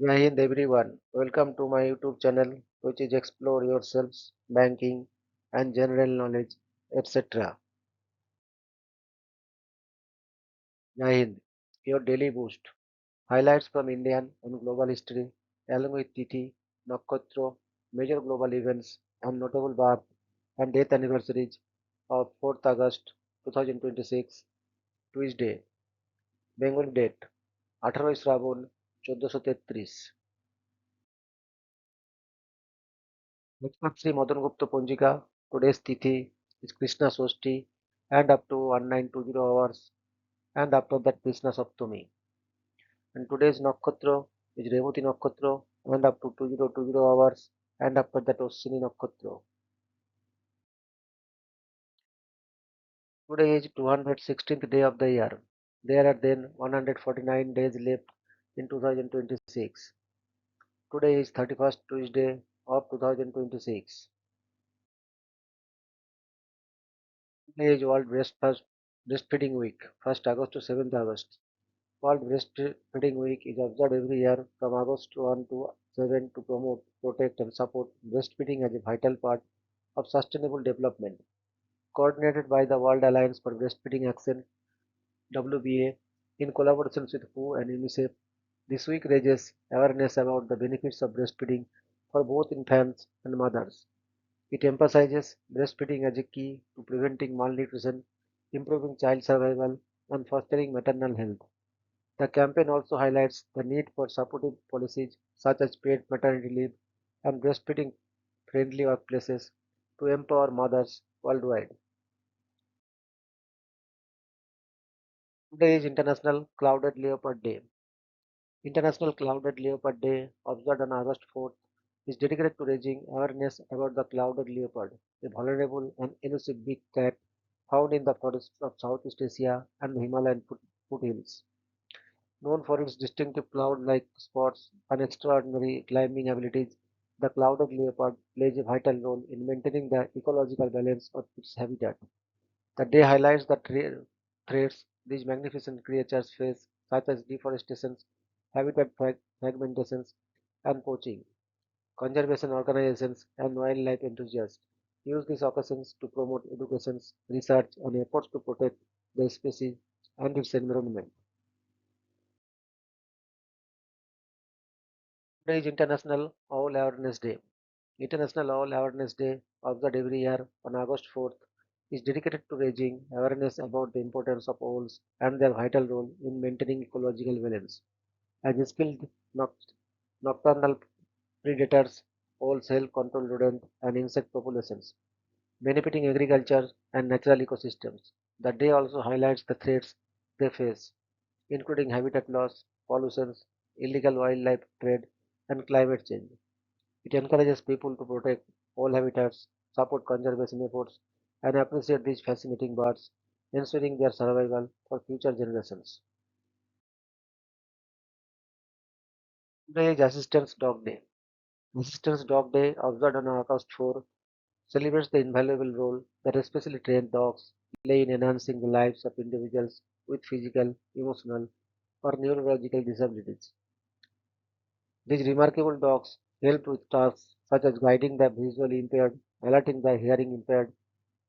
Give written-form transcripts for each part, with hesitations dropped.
Jai Hind everyone. Welcome to my YouTube channel, which is Explore Yourselves, Banking, and General Knowledge, etc. Jai Hind, your daily boost. Highlights from Indian and global history, along with Tithi, Nakshatra, major global events, and notable birth and death anniversaries of 4th August 2026, Tuesday, Bengali date, 18 Shrabon 1433. Lakshmi Madan Gupta Ponjika, today's Tithi is Krishna Soshti and up to 1920 hours and after that Krishna Saptami. And today's Nakshatra is Revati Nakshatra and up to 2020 hours and after that Osini Nakshatra. Today is 216th day of the year. There are then 149 days left in 2026. Today is 31st Tuesday of 2026. Today is World Breastfeeding Week, 1st August to 7th August. World Breastfeeding Week is observed every year from August 1 to 7 to promote, protect, and support breastfeeding as a vital part of sustainable development. Coordinated by the World Alliance for Breastfeeding Action (WBA) in collaboration with WHO and UNICEF, this week raises awareness about the benefits of breastfeeding for both infants and mothers. It emphasizes breastfeeding as a key to preventing malnutrition, improving child survival, and fostering maternal health. The campaign also highlights the need for supportive policies such as paid maternity leave and breastfeeding friendly workplaces to empower mothers worldwide. Today is International Clouded Leopard Day. International Clouded Leopard Day, observed on August 4th, is dedicated to raising awareness about the clouded leopard, a vulnerable and elusive big cat found in the forests of Southeast Asia and the Himalayan foothills. Known for its distinctive cloud-like spots and extraordinary climbing abilities, the clouded leopard plays a vital role in maintaining the ecological balance of its habitat. The day highlights the threats these magnificent creatures face, such as deforestation, habitat fragmentations, and poaching. Conservation organizations and wildlife enthusiasts use these occasions to promote education, research, and efforts to protect the species and its environment. Today is International Owl Awareness Day. International Owl Awareness Day, observed every year on August 4th, is dedicated to raising awareness about the importance of owls and their vital role in maintaining ecological balance. As skilled nocturnal predators, owls help control rodent and insect populations, benefiting agriculture and natural ecosystems. The day also highlights the threats they face, including habitat loss, pollution, illegal wildlife trade, and climate change. It encourages people to protect all habitats, support conservation efforts, and appreciate these fascinating birds, ensuring their survival for future generations. Today is Assistance Dog Day. Assistance Dog Day, observed on August 4, celebrates the invaluable role that especially trained dogs play in enhancing the lives of individuals with physical, emotional, or neurological disabilities. These remarkable dogs help with tasks such as guiding the visually impaired, alerting the hearing impaired,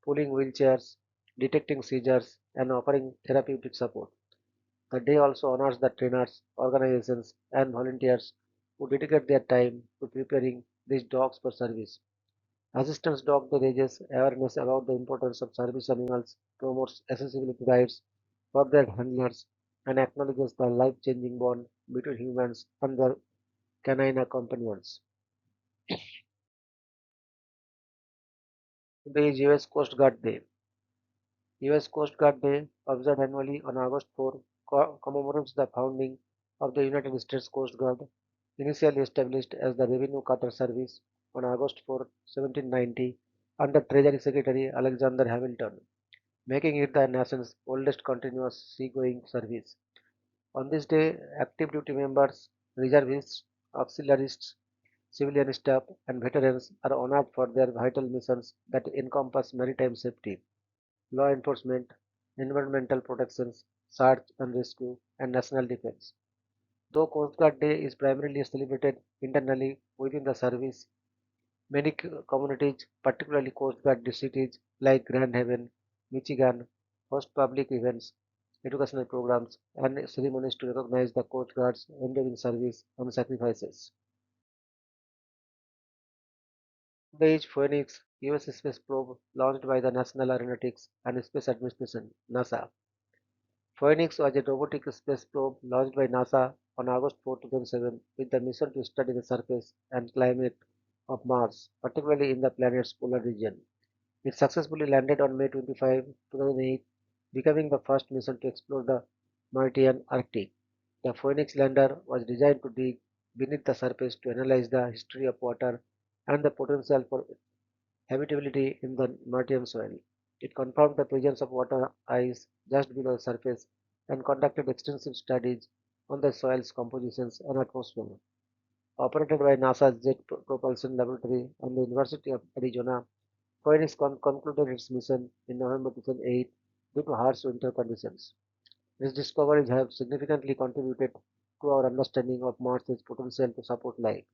pulling wheelchairs, detecting seizures, and offering therapeutic support. The day also honors the trainers, organizations, and volunteers who dedicate their time to preparing these dogs for service. Assistance Dog Day raises awareness about the importance of service animals, promotes accessibility rights for their handlers, and acknowledges the life-changing bond between humans and their canine companions. Today is US Coast Guard Day. US Coast Guard Day, observed annually on August 4, commemorates the founding of the United States Coast Guard, initially established as the Revenue Cutter Service on August 4, 1790, under Treasury Secretary Alexander Hamilton, making it the nation's oldest continuous seagoing service. On this day, active duty members, reservists, auxiliaries, civilian staff, and veterans are honored for their vital missions that encompass maritime safety, law enforcement, environmental protections, search and rescue, and national defense. Though Coast Guard Day is primarily celebrated internally within the service, many communities, particularly Coast Guard cities like Grand Haven, Michigan, host public events, educational programs, and ceremonies to recognize the Coast Guard's enduring service and sacrifices. Today is Phoenix, US space probe launched by the National Aeronautics and Space Administration (NASA). Phoenix was a robotic space probe launched by NASA on August 4, 2007, with the mission to study the surface and climate of Mars, particularly in the planet's polar region. It successfully landed on May 25, 2008, becoming the first mission to explore the Martian Arctic. The Phoenix lander was designed to dig beneath the surface to analyze the history of water and the potential for habitability in the Martian soil. It confirmed the presence of water ice just below the surface and conducted extensive studies on the soil's compositions and atmosphere. Operated by NASA's Jet Propulsion Laboratory and the University of Arizona, Phoenix concluded its mission in November 2008 due to harsh winter conditions. These discoveries have significantly contributed to our understanding of Mars's potential to support life.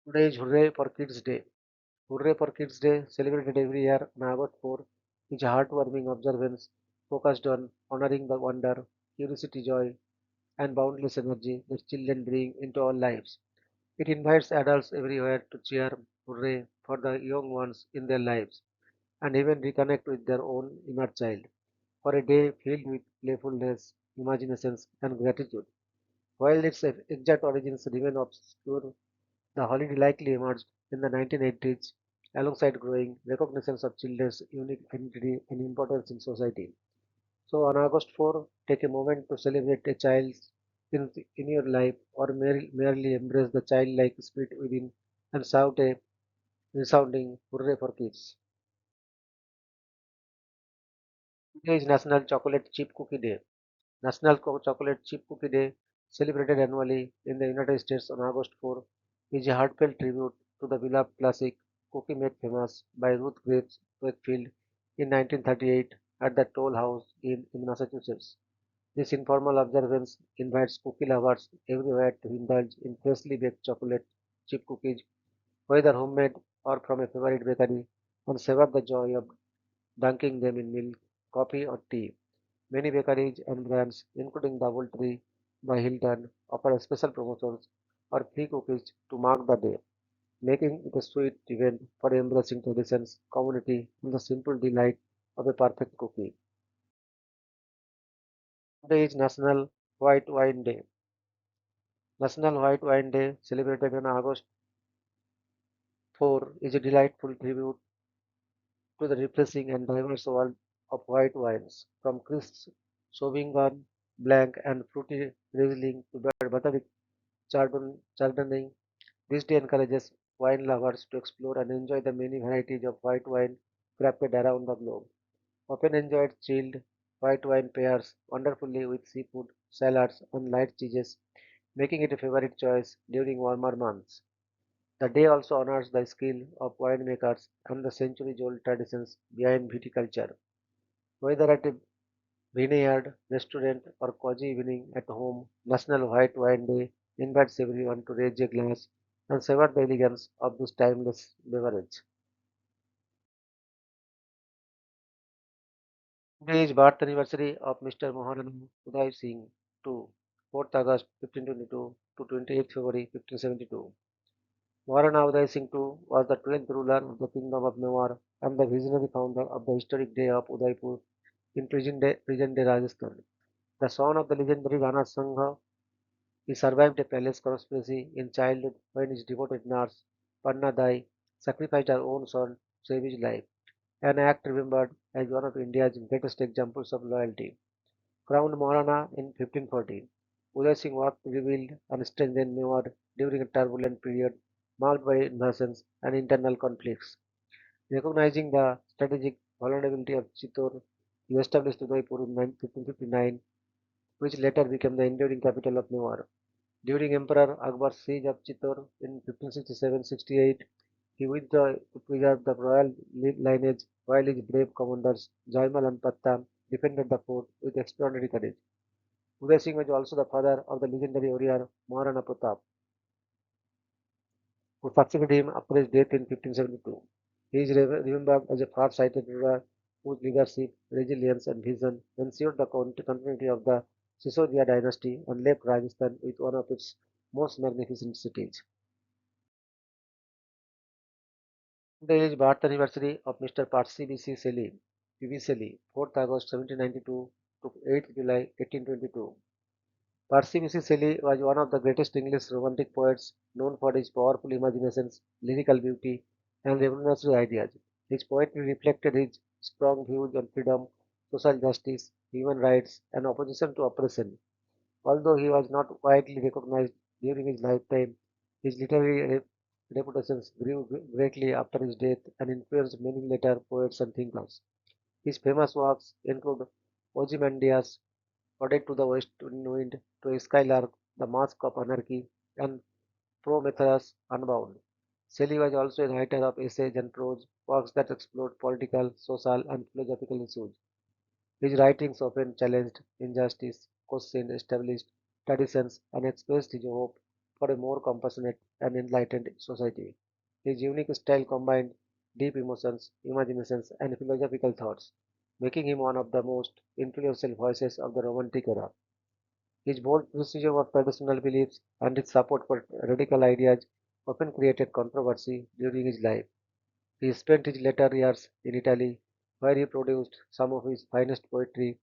Today is Hooray for Kids Day. Hooray for Kids Day, celebrated every year on August 4, is a heartwarming observance focused on honoring the wonder, curiosity, joy, and boundless energy that children bring into our lives. It invites adults everywhere to cheer hooray for the young ones in their lives and even reconnect with their own inner child for a day filled with playfulness, imaginations, and gratitude. While its exact origins remain obscure, the holiday likely emerged in the 1980s alongside growing recognitions of children's unique identity and importance in society. So on August 4, take a moment to celebrate a child in your life or merely embrace the childlike spirit within and shout a resounding hooray for kids. Today is National Chocolate Chip Cookie Day. National Chocolate Chip Cookie Day, celebrated annually in the United States on August 4, is a heartfelt tribute to the beloved classic cookie made famous by Ruth Graves Wakefield in 1938 at the Toll House in Massachusetts. This informal observance invites cookie lovers everywhere to indulge in freshly baked chocolate chip cookies, whether homemade or from a favorite bakery, and savor the joy of dunking them in milk, coffee, or tea. Many bakeries and brands, including DoubleTree by Hilton, offer special promotions or free cookies to mark the day, making it a sweet event for embracing traditions, community, and the simple delight of a perfect cookie. Today is National White Wine Day. National White Wine Day, celebrated on August 4, is a delightful tribute to the refreshing and diverse world of white wines, from crisp Sauvignon Blanc and fruity Riesling to buttery Chardonnay. This day encourages wine lovers to explore and enjoy the many varieties of white wine crafted around the globe. Often enjoyed chilled, white wine pairs wonderfully with seafood, salads, and light cheeses, making it a favorite choice during warmer months. The day also honors the skill of winemakers and the centuries-old traditions behind viticulture. Whether at a vineyard, restaurant, or cozy evening at home, National White Wine Day invites everyone to raise a glass and savor the elegance of this timeless beverage. Today is birth anniversary of Mr. Maharana Uday Singh II, 4th August 1522 to 28th February 1572. Maharana Uday Singh II was the 12th ruler of the Kingdom of Mewar and the visionary founder of the historic day of Udaipur in present-day Rajasthan. The son of the legendary Rana Sangha, he survived a palace conspiracy in childhood when his devoted nurse, Panna Dai, sacrificed her own son to save his life, an act remembered as one of India's greatest examples of loyalty. Crowned Maharana in 1540, Uday Singh worked to rebuild and strengthen Mewar during a turbulent period marked by invasions and internal conflicts. Recognizing the strategic vulnerability of Chittor, he established Udaipur in 1559, which later became the enduring capital of Mewar. During Emperor Akbar's siege of Chittor in 1567-68, he withdrew to preserve the royal lineage while his brave commanders Jaimal and Patta defended the fort with extraordinary courage. Uday Singh was also the father of the legendary warrior Maharana Pratap, who succeeded him after his death in 1572. He is remembered as a far-sighted ruler whose leadership, resilience, and vision ensured the continuity of the Sisodia dynasty and left Rajasthan with one of its most magnificent cities. Today is birth anniversary of Mr. Percy B.C. Shelley, P.B. Shelley, 4th August 1792 to 8th July 1822. Percy B.C. Shelley was one of the greatest English Romantic poets, known for his powerful imaginations, lyrical beauty, and revolutionary ideas. His poetry reflected his strong views on freedom, social justice, human rights, and opposition to oppression. Although he was not widely recognized during his lifetime, his literary reputations grew greatly after his death and influenced many later poets and thinkers. His famous works include Ozymandias, Ode to the West Wind, to a Skylark, The Mask of Anarchy, and Prometheus Unbound. Shelley was also a writer of essays and prose, works that explored political, social, and philosophical issues. His writings often challenged injustice, questioned established traditions, and expressed his hope for a more compassionate and enlightened society. His unique style combined deep emotions, imaginations, and philosophical thoughts, making him one of the most influential voices of the Romantic era. His bold criticism of traditional beliefs and his support for radical ideas often created controversy during his life. He spent his later years in Italy, where he produced some of his finest poetry.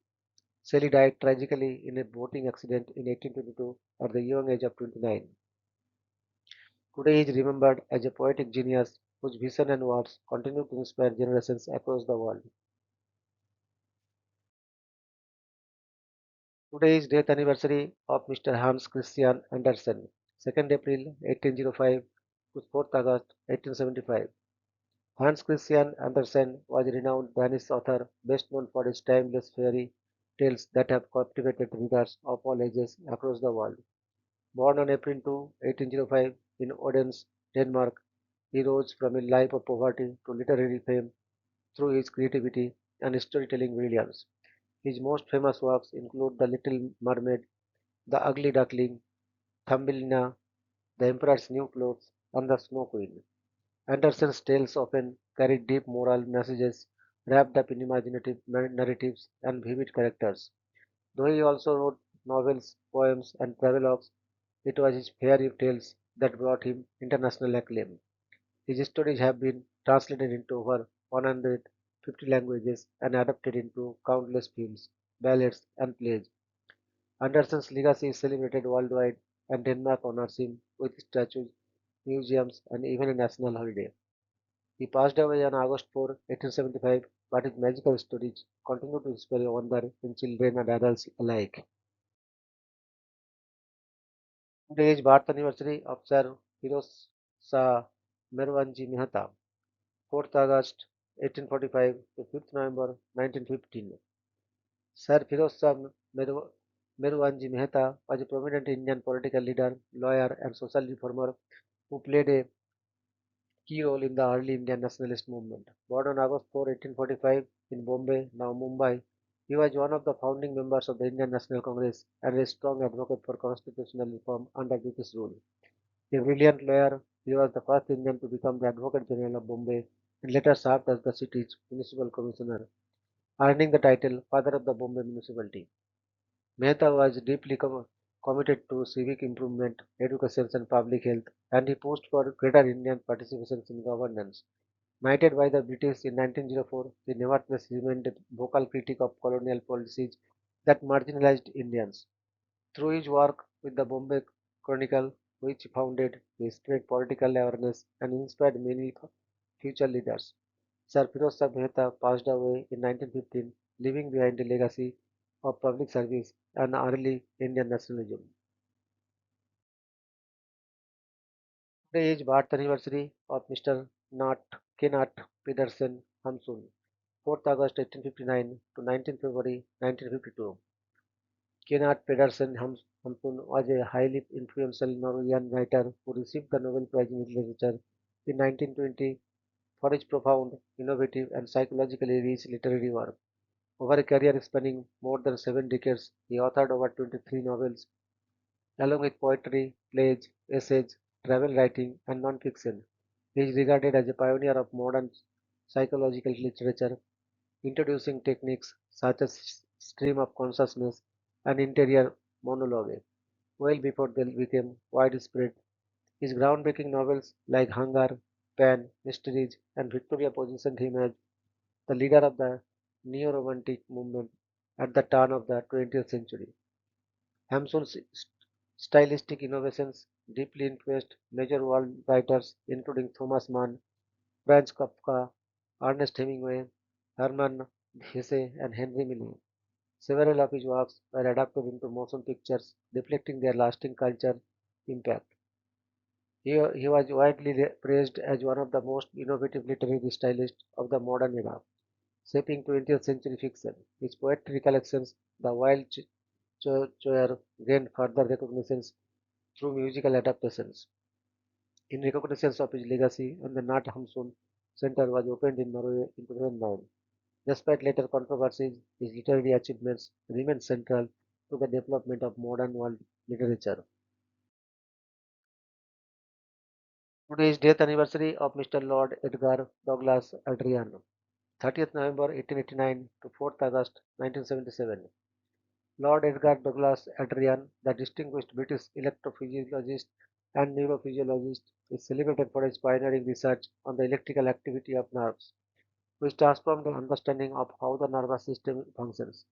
Shelley died tragically in a boating accident in 1822 at the young age of 29. Today he is remembered as a poetic genius whose vision and words continue to inspire generations across the world. Today is death anniversary of Mr. Hans Christian Andersen, 2nd April 1805 to 4th August 1875. Hans Christian Andersen was a renowned Danish author best known for his timeless fairy tales that have captivated readers of all ages across the world. Born on April 2, 1805 in Odense, Denmark, he rose from a life of poverty to literary fame through his creativity and storytelling brilliance. His most famous works include The Little Mermaid, The Ugly Duckling, Thumbelina, The Emperor's New Clothes, and The Snow Queen. Andersen's tales often carry deep moral messages wrapped up in imaginative narratives and vivid characters. Though he also wrote novels, poems, and travelogues, it was his fairy tales that brought him international acclaim. His stories have been translated into over 150 languages and adapted into countless films, ballads, and plays. Andersen's legacy is celebrated worldwide, and Denmark honors him with statues, museums, and even a national holiday. He passed away on August 4, 1875, but his magical stories continue to inspire wonder in children and adults alike. Today is birth anniversary of Sir Firoz Shah Merwanji Mehta, 4th August 1845 to 5th November 1915. Sir Firoz Shah Merwanji Mehta was a prominent Indian political leader, lawyer, and social reformer who played a key role in the early Indian nationalist movement. Born on August 4, 1845 in Bombay, now Mumbai, he was one of the founding members of the Indian National Congress and a strong advocate for constitutional reform under British rule. A brilliant lawyer, he was the first Indian to become the Advocate General of Bombay and later served as the city's municipal commissioner, earning the title Father of the Bombay Municipality. Mehta was deeply committed to civic improvement, education, and public health, and he pushed for greater Indian participation in governance. Knighted by the British in 1904, he nevertheless remained a vocal critic of colonial policies that marginalized Indians. Through his work with the Bombay Chronicle, which he founded, he spread political awareness and inspired many future leaders. Sir Firoz Shah Mehta passed away in 1915, leaving behind a legacy of public service and early Indian nationalism. Today is birth anniversary of Mr. Nat Kenneth Pedersen Hamsun, 4th August 1859 to 19th February 1952. Kenneth Pedersen Hamsun was a highly influential Norwegian writer who received the Nobel Prize in Literature in 1920 for his profound, innovative, and psychologically rich literary work. Over a career spanning more than 7 decades, he authored over 23 novels, along with poetry, plays, essays, travel writing, and non-fiction. He is regarded as a pioneer of modern psychological literature, introducing techniques such as stream of consciousness and interior monologue, well before they became widespread. His groundbreaking novels like Hunger, Pan, Mysteries, and Victoria positioned him as the leader of the neo-romantic movement at the turn of the 20th century. Hamsun's stylistic innovations deeply influenced major world writers including Thomas Mann, Franz Kafka, Ernest Hemingway, Hermann Hesse, and Henry Miller. Several of his works were adapted into motion pictures, reflecting their lasting culture impact. He was widely praised as one of the most innovative literary stylists of the modern era, shaping 20th century fiction. His poetry collections, The Wild Choir, gained further recognitions through musical adaptations. In recognition of his legacy, and the Nat Hamsun Center was opened in Norway in 2009. Despite later controversies, his literary achievements remain central to the development of modern world literature. Today is death anniversary of Mr. Lord Edgar Douglas Adrian, 30th November 1889 to 4th August 1977. Lord Edgar Douglas Adrian, the distinguished British electrophysiologist and neurophysiologist, is celebrated for his pioneering research on the electrical activity of nerves, which transformed the understanding of how the nervous system functions.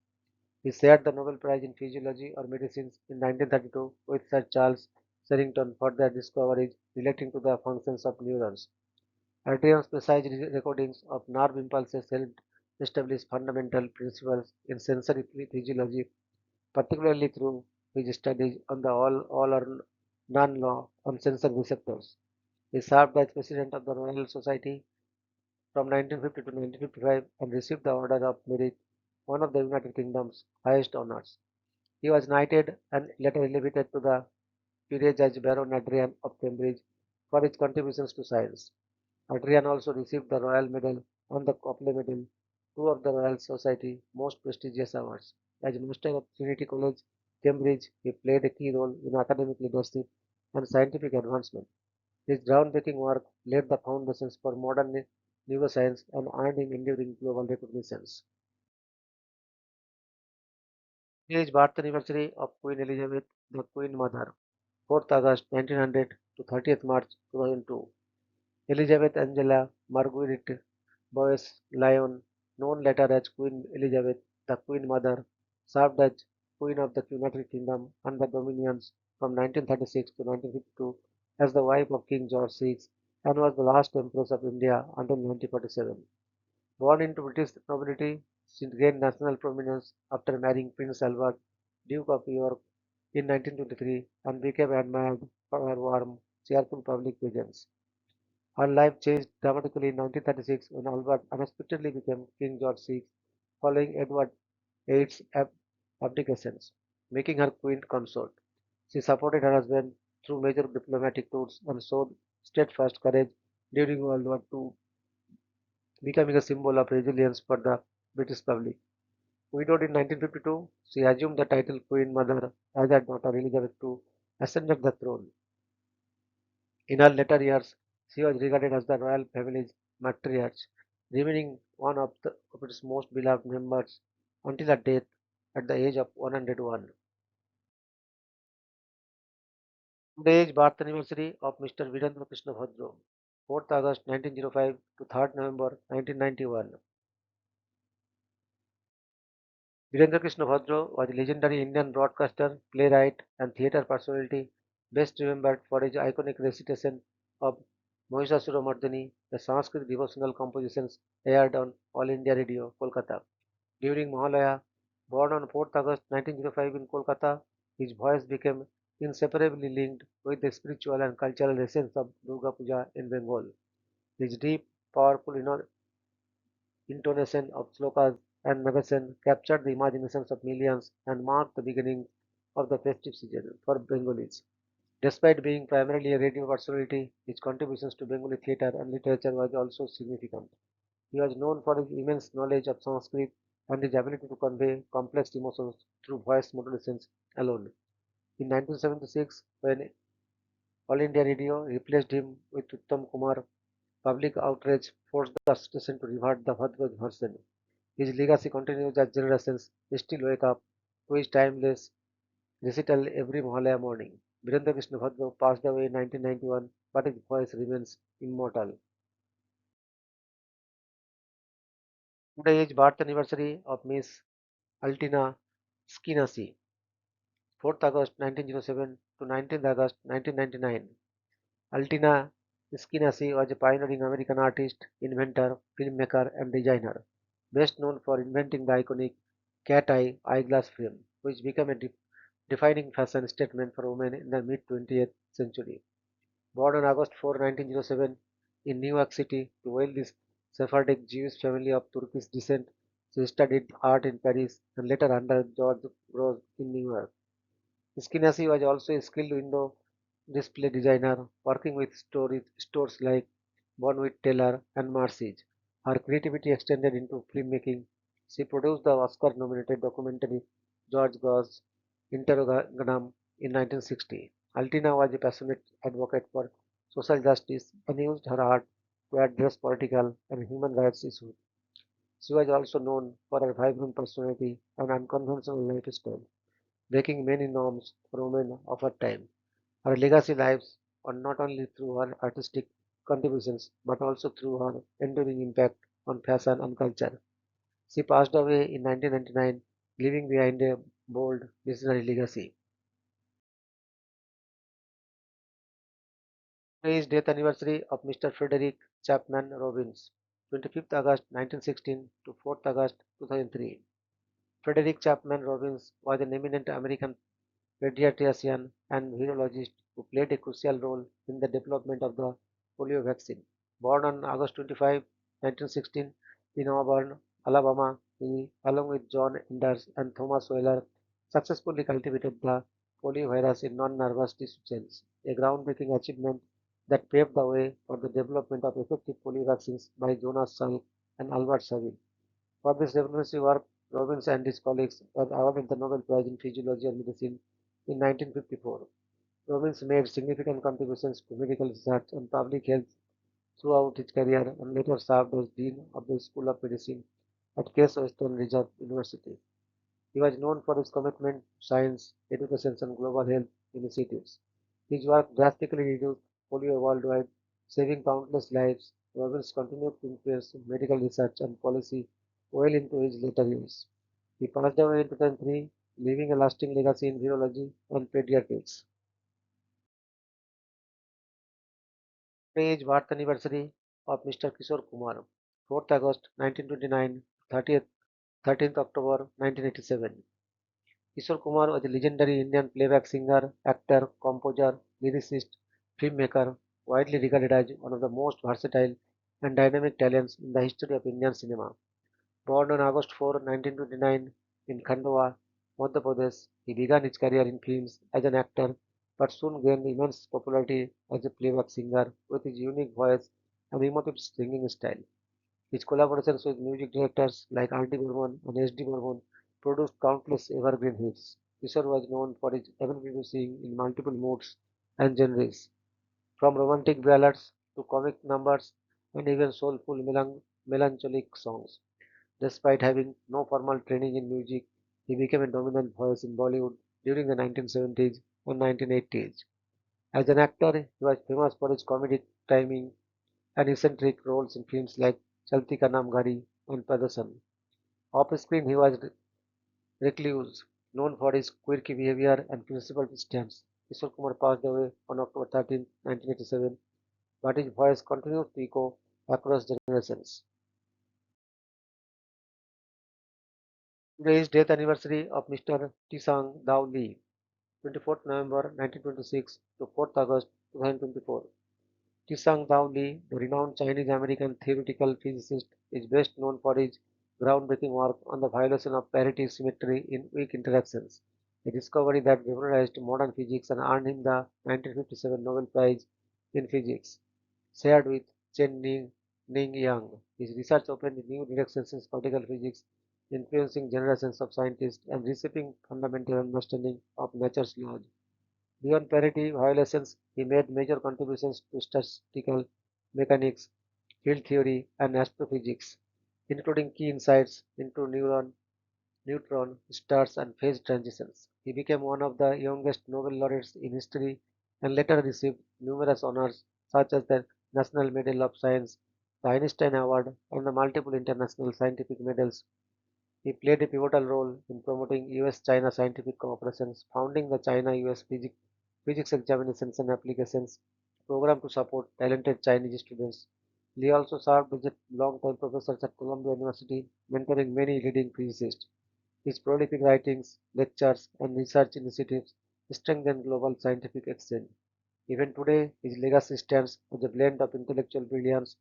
He shared the Nobel Prize in Physiology or Medicine in 1932 with Sir Charles Sherrington for their discoveries relating to the functions of neurons. Adrian's precise recordings of nerve impulses helped establish fundamental principles in sensory physiology, particularly through his studies on the all or none law on sensor receptors. He served as president of the Royal Society from 1950 to 1955 and received the Order of Merit, one of the United Kingdom's highest honors. He was knighted and later elevated to the peerage as Baron Adrian of Cambridge for his contributions to science. Adrian also received the Royal Medal and the Copley Medal, two of the Royal Society most prestigious awards. As Master of Trinity College, Cambridge, he played a key role in academic leadership and scientific advancement. His groundbreaking work laid the foundations for modern neuroscience and earned him enduring global recognitions. Today is birth anniversary of Queen Elizabeth, the Queen Mother, 4th August 1900 to 30th March 2002. Elizabeth Angela Marguerite Boyce Lyon, known later as Queen Elizabeth, the Queen Mother, served as Queen of the United Kingdom and the Dominions from 1936 to 1952 as the wife of King George VI and was the last Empress of India until 1947. Born into British nobility, she gained national prominence after marrying Prince Albert, Duke of York, in 1923 and became admired for her warm, cheerful public presence. Her life changed dramatically in 1936 when Albert unexpectedly became King George VI following Edward VIII's abdications, making her queen consort. She supported her husband through major diplomatic tours and showed steadfast courage during World War II, becoming a symbol of resilience for the British public. Widowed in 1952, she assumed the title Queen Mother as her daughter Elizabeth II ascended the throne. In her later years, she was regarded as the royal family's matriarch, remaining one of its most beloved members until her death at the age of 101. Today is birth anniversary of Mr. Virendra Krishna Bhadro, 4th August 1905 to 3rd November 1991. Virendra Krishna Bhadro was a legendary Indian broadcaster, playwright, and theatre personality, best remembered for his iconic recitation of Mahishasuramardini, the Sanskrit devotional compositions aired on All India Radio, Kolkata. During Mahalaya, born on 4th August 1905 in Kolkata, his voice became inseparably linked with the spiritual and cultural essence of Durga Puja in Bengal. His deep, powerful intonation of slokas and magazine captured the imaginations of millions and marked the beginning of the festive season for Bengalis. Despite being primarily a radio personality, his contributions to Bengali theatre and literature was also significant. He was known for his immense knowledge of Sanskrit, and his ability to convey complex emotions through voice modulations alone. In 1976, when All India Radio replaced him with Uttam Kumar, public outrage forced the station to revert the Bhadraj version. His legacy continues as generations still wake up to his timeless recital every Mahalaya morning. Virendra Krishna Bhadra passed away in 1991, but his voice remains immortal. Today is birth anniversary of Miss Altina Skinasi, 4th August 1907 to 19th August 1999. Altina Skinasi was a pioneering American artist, inventor, filmmaker, and designer, best known for inventing the iconic cat eye eyeglass frame, which became a defining fashion statement for women in the mid 20th century. Born on August 4, 1907, in New York City to wealthy Sephardic Jewish family of Turkish descent, she studied art in Paris and later under George Grosz in New York. Skinasi was also a skilled window display designer, working with stores like Bonwit Taylor and Macy's. Her creativity extended into filmmaking. She produced the Oscar-nominated documentary George Grosz Interroganum in 1960. Altina was a passionate advocate for social justice and used her art to address political and human rights issues. She was also known for her vibrant personality and unconventional lifestyle, breaking many norms for women of her time. Her legacy lives on not only through her artistic contributions but also through her enduring impact on fashion and culture. She passed away in 1999, leaving behind a bold visionary legacy. Today is death anniversary of Mr. Frederick Chapman Robbins, 25th August 1916 to 4th August 2003. Frederick Chapman Robbins was an eminent American pediatrician and virologist who played a crucial role in the development of the polio vaccine. Born on August 25, 1916, in Auburn, Alabama, he, along with John Enders and Thomas Weller, successfully cultivated the poliovirus in non-nervous tissue cells, a groundbreaking achievement that paved the way for the development of effective polio vaccines by Jonas Salk and Albert Sabin. For this revolutionary work, Robbins and his colleagues were awarded the Nobel Prize in Physiology and Medicine in 1954. Robbins made significant contributions to medical research and public health throughout his career and later served as Dean of the School of Medicine at Case Western Reserve University. He was known for his commitment to science, education, and global health initiatives. His work drastically reduced polio worldwide, saving countless lives. Robbins continued to influence medical research and policy well into his later years. He passed away in 2003, leaving a lasting legacy in virology and pediatrics. Today is birth anniversary of Mr. Kishore Kumar, 4th August 1929, 13th October 1987. Kishore Kumar was a legendary Indian playback singer, actor, composer, lyricist, filmmaker, widely regarded as one of the most versatile and dynamic talents in the history of Indian cinema. Born on August 4, 1929, in Khandwa, Madhya Pradesh, he began his career in films as an actor but soon gained immense popularity as a playback singer with his unique voice and emotive singing style. His collaborations with music directors like R.D. Burman and S.D. Burman produced countless evergreen hits. Kishore was known for his ability to sing in multiple moods and genres, from romantic ballads to comic numbers and even soulful melancholic songs. Despite having no formal training in music, he became a dominant voice in Bollywood during the 1970s and 1980s. As an actor, he was famous for his comedic timing and eccentric roles in films like Chalti Ka Naam Gari and Padasan. Off-screen, he was recluse, known for his quirky behavior and principled stance. Kishore Kumar passed away on October 13, 1987, but his voice continues to echo across generations. Today is death anniversary of Mr. Tisang Dao Li, 24th November 1926 to 4th August 2024. Tisang Dao Li, the renowned Chinese-American theoretical physicist, is best known for his groundbreaking work on the violation of parity symmetry in weak interactions, a discovery that revolutionized modern physics and earned him the 1957 Nobel Prize in Physics. Shared with Chen Ning Yang, his research opened new directions in particle physics influencing generations of scientists and reshaping fundamental understanding of nature's laws. Beyond parity violations, he made major contributions to statistical mechanics, field theory, and astrophysics, including key insights into neutron, stars, and phase transitions. He became one of the youngest Nobel laureates in history and later received numerous honors such as the National Medal of Science, the Einstein Award, and the multiple international scientific medals. He played a pivotal role in promoting US-China scientific cooperation, founding the China-US physics examinations and applications program to support talented Chinese students. Lee also served as a long-time professor at Columbia University, mentoring many leading physicists. His prolific writings, lectures, and research initiatives strengthen global scientific exchange. Even today, his legacy stands as a blend of intellectual brilliance,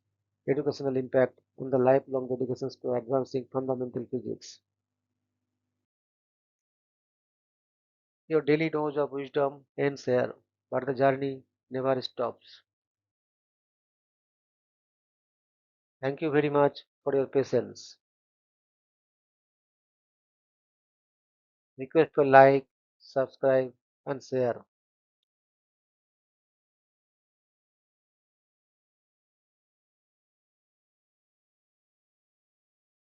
educational impact, and the lifelong dedications to advancing fundamental physics. Your daily dose of wisdom ends here, but the journey never stops. Thank you very much for your patience. Request to like, subscribe, and share.